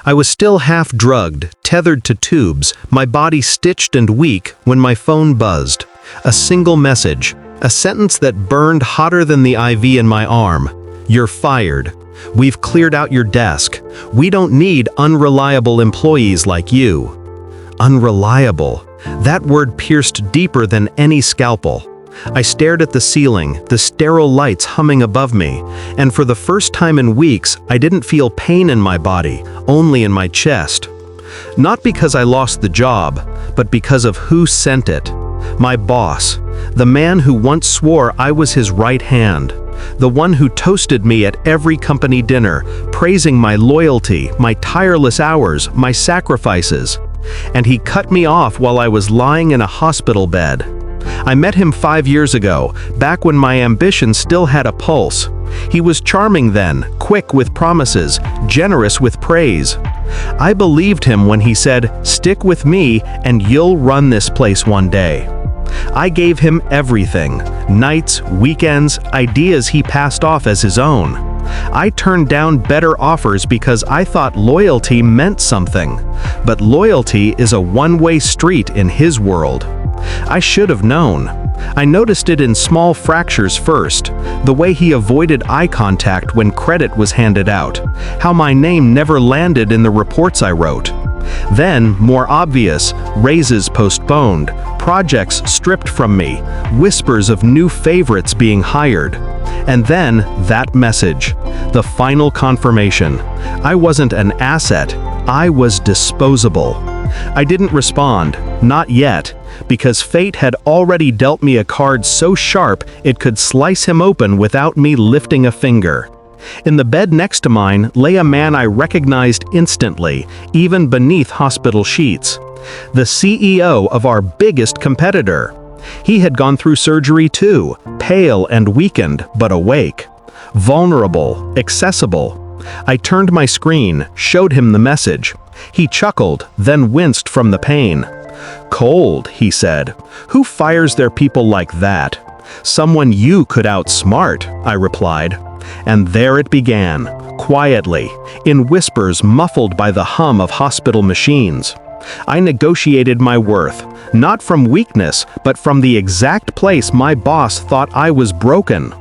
I was still half-drugged, tethered to tubes, my body stitched and weak when my phone buzzed. A single message, a sentence that burned hotter than the IV in my arm. "You're fired. We've cleared out your desk. We don't need unreliable employees like you." Unreliable. That word pierced deeper than any scalpel. I stared at the ceiling, the sterile lights humming above me, and for the first time in weeks, I didn't feel pain in my body, only in my chest. Not because I lost the job, but because of who sent it. My boss, the man who once swore I was his right hand, the one who toasted me at every company dinner, praising my loyalty, my tireless hours, my sacrifices. And he cut me off while I was lying in a hospital bed. I met him 5 years ago, back when my ambition still had a pulse. He was charming then, quick with promises, generous with praise. I believed him when he said, "Stick with me and you'll run this place one day." I gave him everything, nights, weekends, ideas he passed off as his own. I turned down better offers because I thought loyalty meant something. But loyalty is a one-way street in his world. I should have known. I noticed it in small fractures first, the way he avoided eye contact when credit was handed out, how my name never landed in the reports I wrote. Then, more obvious, raises postponed, projects stripped from me, whispers of new favorites being hired. And then, that message, the final confirmation. I wasn't an asset, I was disposable. I didn't respond, not yet, because fate had already dealt me a card so sharp it could slice him open without me lifting a finger. In the bed next to mine lay a man I recognized instantly, even beneath hospital sheets. The CEO of our biggest competitor. He had gone through surgery too, pale and weakened, but awake. Vulnerable, accessible. I turned my screen, showed him the message. He chuckled, then winced from the pain. "Cold," he said. "Who fires their people like that?" "Someone you could outsmart," I replied. And there it began, quietly, in whispers muffled by the hum of hospital machines. I negotiated my worth, not from weakness, but from the exact place my boss thought I was broken.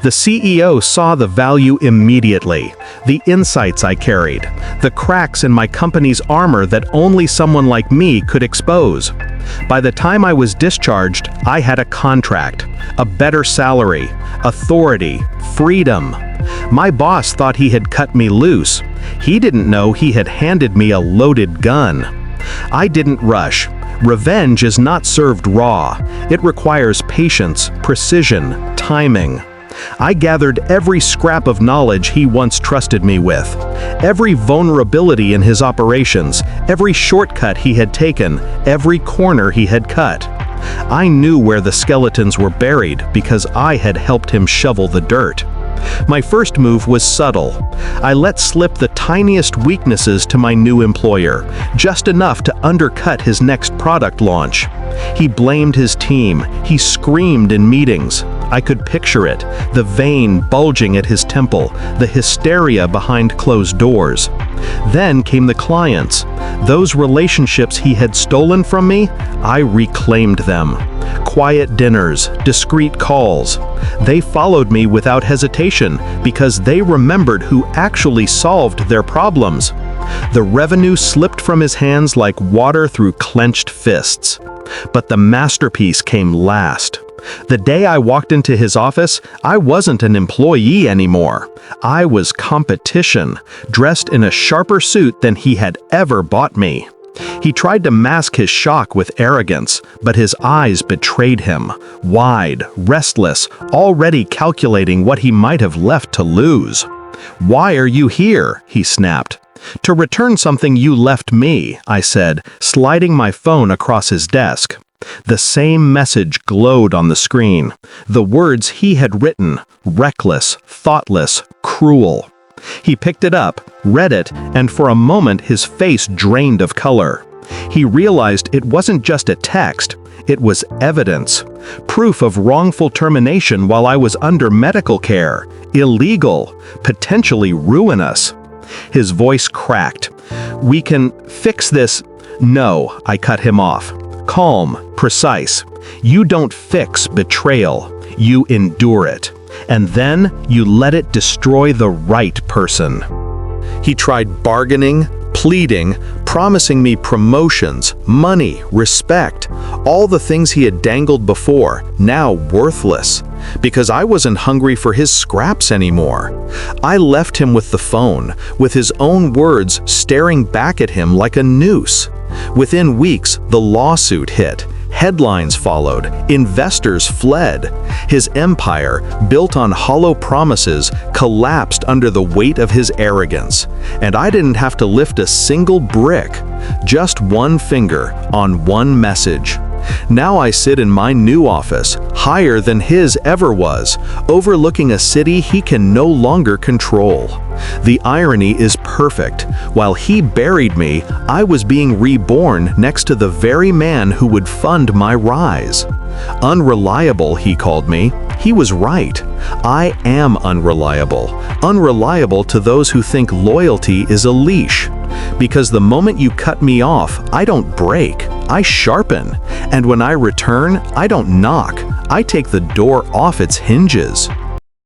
The CEO saw the value immediately, the insights I carried, the cracks in my company's armor that only someone like me could expose. By the time I was discharged, I had a contract, a better salary, authority, freedom. My boss thought he had cut me loose. He didn't know he had handed me a loaded gun. I didn't rush. Revenge is not served raw. It requires patience, precision, timing. I gathered every scrap of knowledge he once trusted me with, every vulnerability in his operations, every shortcut he had taken, every corner he had cut. I knew where the skeletons were buried because I had helped him shovel the dirt. My first move was subtle. I let slip the tiniest weaknesses to my new employer, just enough to undercut his next product launch. He blamed his team. He screamed in meetings. I could picture it, the vein bulging at his temple, the hysteria behind closed doors. Then came the clients. Those relationships he had stolen from me, I reclaimed them. Quiet dinners, discreet calls. They followed me without hesitation because they remembered who actually solved their problems. The revenue slipped from his hands like water through clenched fists. But the masterpiece came last. The day I walked into his office, I wasn't an employee anymore. I was competition, dressed in a sharper suit than he had ever bought me. He tried to mask his shock with arrogance, but his eyes betrayed him, wide, restless, already calculating what he might have left to lose. "Why are you here?" he snapped. "To return something you left me," I said, sliding my phone across his desk. The same message glowed on the screen. The words he had written, reckless, thoughtless, cruel. He picked it up, read it, and for a moment his face drained of color. He realized it wasn't just a text, it was evidence. Proof of wrongful termination while I was under medical care. Illegal. Potentially ruinous. His voice cracked. We can fix this. No, I cut him off. Calm, precise. You don't fix betrayal. You endure it. And then you let it destroy the right person. He tried bargaining, pleading, promising me promotions, money, respect, all the things he had dangled before, now worthless, because I wasn't hungry for his scraps anymore. I left him with the phone, with his own words staring back at him like a noose. Within weeks, the lawsuit hit. Headlines followed, investors fled. His empire, built on hollow promises, collapsed under the weight of his arrogance. And I didn't have to lift a single brick, just one finger on one message. Now I sit in my new office, higher than his ever was, overlooking a city he can no longer control. The irony is perfect. While he buried me, I was being reborn next to the very man who would fund my rise. Unreliable, he called me. He was right. I am unreliable. Unreliable to those who think loyalty is a leash. Because the moment you cut me off, I don't break, I sharpen. And when I return, I don't knock, I take the door off its hinges.